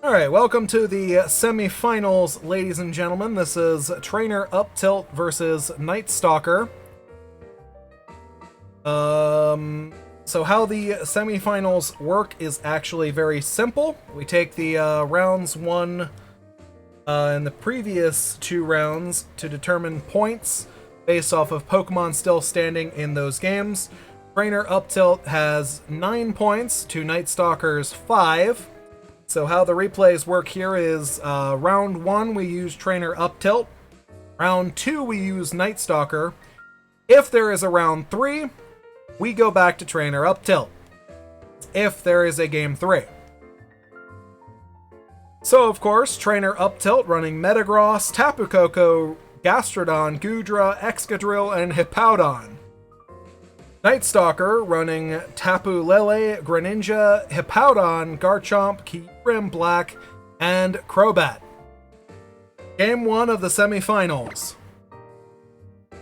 Alright, welcome to the semi-finals, ladies and gentlemen. This is Trainer Up Tilt versus Night Stalker. So how the semi-finals work is actually very simple. We take the rounds won in the previous two rounds to determine points based off of Pokemon still standing in those games. Trainer Up Tilt has 9 points to Night Stalker's 5. So how the replays work here is round 1 we use Trainer Up Tilt. Round 2 we use Night Stalker. If there is a round 3, we go back to Trainer Up Tilt. If there is a game 3. So of course, Trainer Up Tilt running Metagross, Tapu Koko, Gastrodon, Goodra, Excadrill, and Hippowdon. Night Stalker running Tapu Lele, Greninja, Hippowdon, Garchomp, Kyurem Black, and Crobat. Game 1 of the semifinals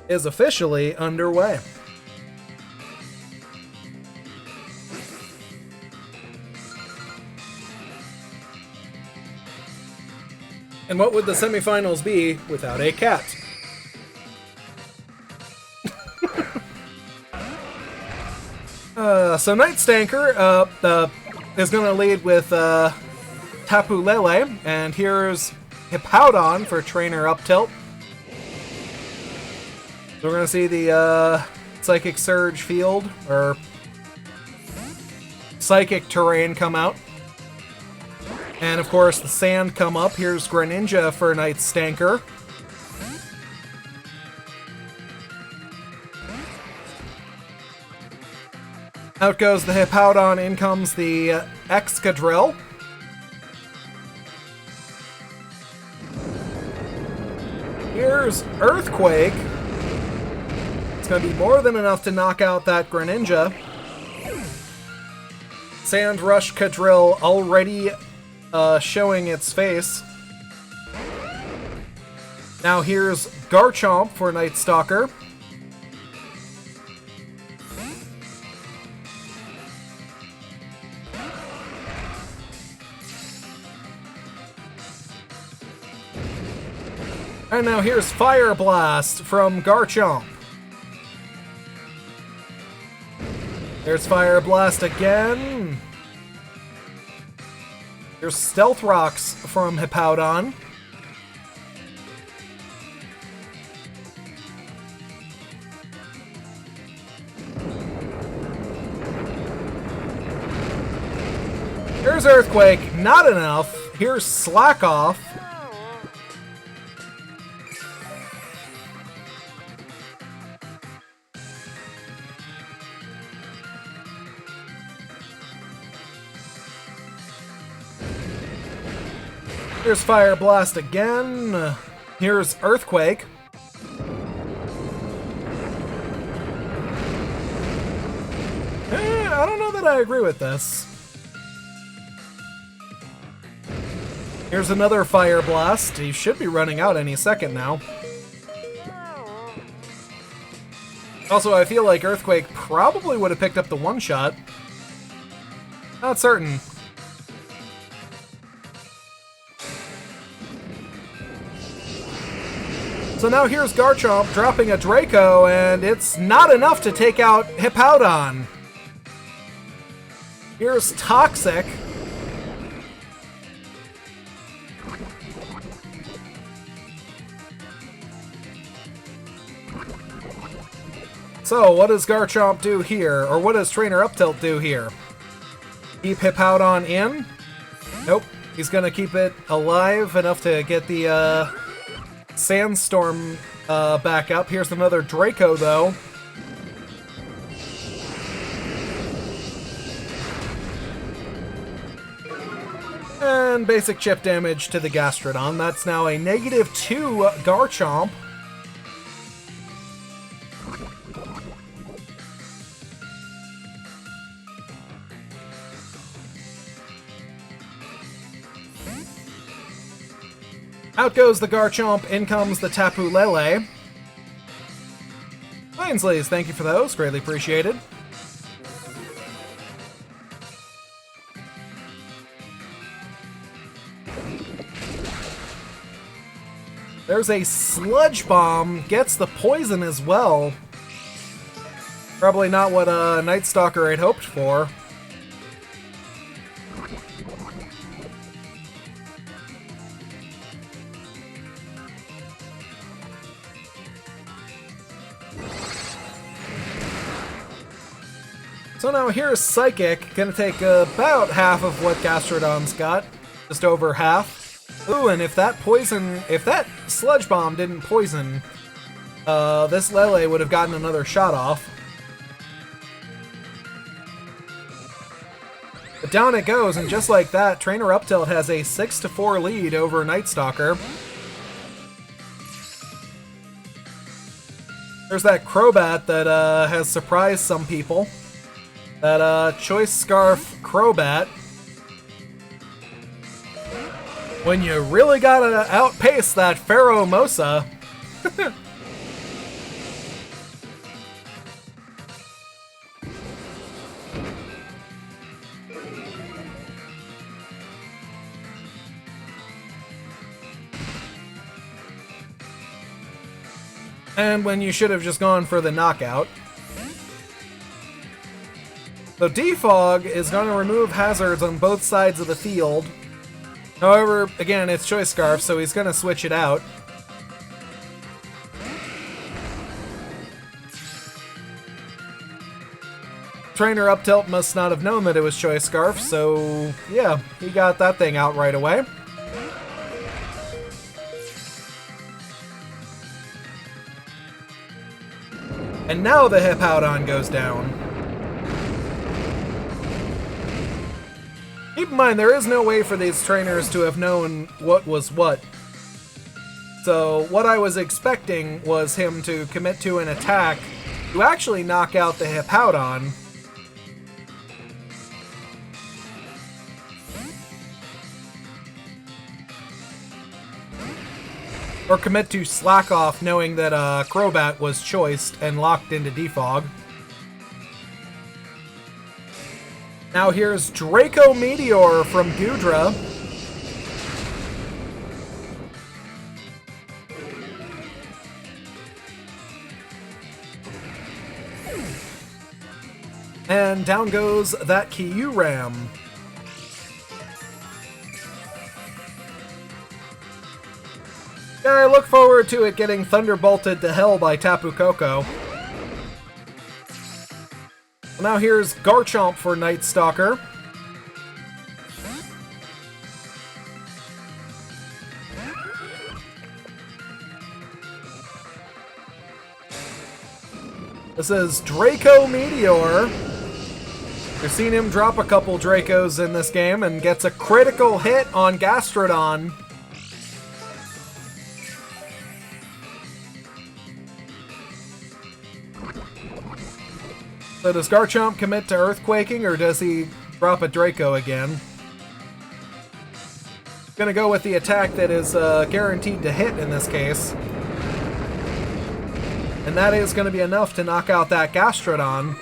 is officially underway. And what would the semifinals be without a cat? So Night Stalker is going to lead with Tapu Lele, and here's Hippowdon for Trainer Up Tilt. So we're going to see the Psychic Surge field, or Psychic terrain come out. And of course the sand come up. Here's Greninja for Night Stalker. Out goes the Hippowdon, in comes the Excadrill. Here's Earthquake. It's going to be more than enough to knock out that Greninja. Sand Rush Cadrill already showing its face. Now here's Garchomp for Night Stalker. And now here's Fire Blast from Garchomp. There's Fire Blast again. Here's Stealth Rocks from Hippowdon. Here's Earthquake, not enough. Here's Slack Off. Here's Fire Blast again. Here's Earthquake. I don't know that I agree with this. Here's another Fire Blast. He should be running out any second now. Also, I feel like Earthquake probably would have picked up the one-shot. Not certain. So now here's Garchomp dropping a Draco, and it's not enough to take out Hippowdon. Here's Toxic. So what does Garchomp do here? Or what does Trainer Up Tilt do here? Keep Hippowdon in? Nope. He's going to keep it alive enough to get the Sandstorm back up. Here's another Draco, though. And basic chip damage to the Gastrodon. That's now a -2 Garchomp. Out goes the Garchomp, in comes the Tapu Lele. Ainsley's, thank you for those, greatly appreciated. There's a Sludge Bomb, gets the poison as well. Probably not what Night Stalker had hoped for. So now here's Psychic, gonna take about half of what Gastrodon's got, just over half. Ooh, and if that Sludge Bomb didn't poison, this Lele would have gotten another shot off. But down it goes, and just like that, Trainer Uptilt has a 6-4 lead over Night Stalker. There's that Crobat that has surprised some people. That Choice Scarf Crobat. When you really gotta outpace that Pheromosa. And when you should have just gone for the knockout. So Defog is going to remove hazards on both sides of the field. However, again, it's Choice Scarf, so he's going to switch it out. Trainer Uptilt must not have known that it was Choice Scarf, so yeah, he got that thing out right away. And now the Hippowdon goes down. Keep in mind, there is no way for these trainers to have known what was what. So what I was expecting was him to commit to an attack to actually knock out the Hippowdon. Or commit to slack off knowing that Crobat was choiced and locked into Defog. Now here's Draco Meteor from Goodra. And down goes that Kyurem. Yeah, I look forward to it getting thunderbolted to hell by Tapu Koko. Now here's Garchomp for Night Stalker. This is Draco Meteor. We've seen him drop a couple Dracos in this game and gets a critical hit on Gastrodon. So does Garchomp commit to Earthquaking, or does he drop a Draco again? Gonna go with the attack that is guaranteed to hit in this case. And that is gonna be enough to knock out that Gastrodon.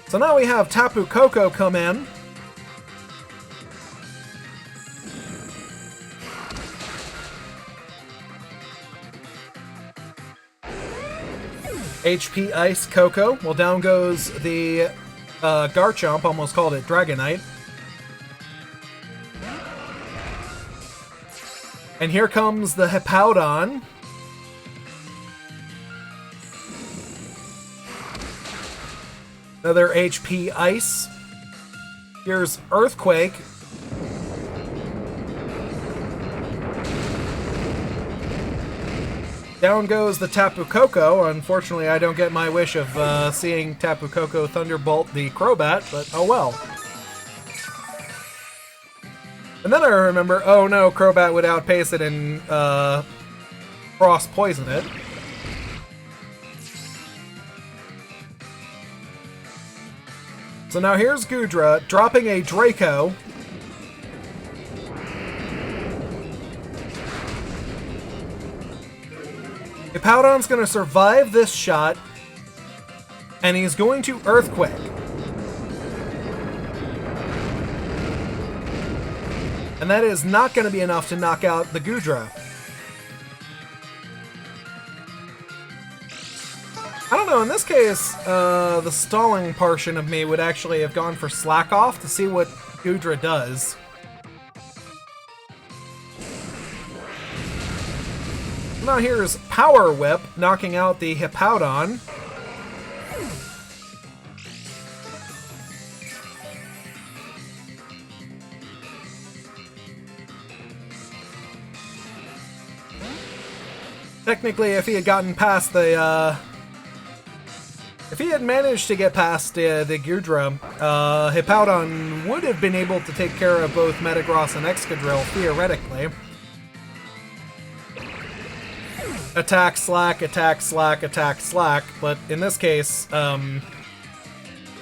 So now we have Tapu Koko come in. HP Ice Koko. Well, down goes the Garchomp, almost called it Dragonite. And here comes the Hippowdon. Another HP Ice. Here's Earthquake. Down goes the Tapu Koko. Unfortunately, I don't get my wish of seeing Tapu Koko Thunderbolt the Crobat, but oh well. And then I remember, oh no, Crobat would outpace it and Frost poison it. So now here's Goodra dropping a Draco. Hippowdon's going to survive this shot, and he's going to Earthquake. And that is not going to be enough to knock out the Goodra. I don't know, in this case, the stalling portion of me would actually have gone for Slack Off to see what Goodra does. Now here's Power Whip, knocking out the Hippowdon. Technically, if he had gotten past the, if he had managed to get past the Goodra, Hippowdon would have been able to take care of both Metagross and Excadrill, theoretically. Attack, slack, attack, slack, attack, slack, but in this case,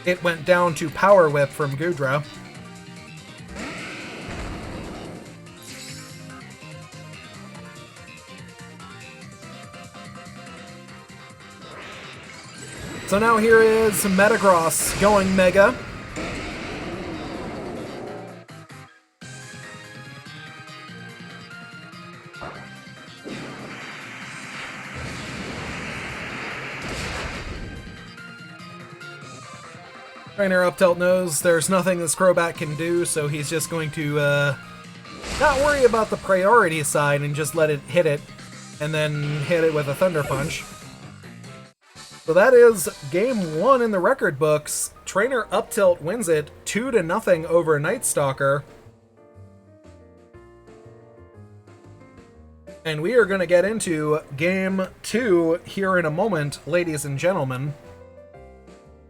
it went down to Power Whip from Goodra. So now here is Metagross going Mega. Trainer Up Tilt knows there's nothing this Crobat can do, so he's just going to not worry about the priority side and just let it hit it, and then hit it with a Thunder Punch. So that is game 1 in the record books. Trainer Up Tilt wins it 2-0 over Night Stalker. And we are going to get into game 2 here in a moment, ladies and gentlemen.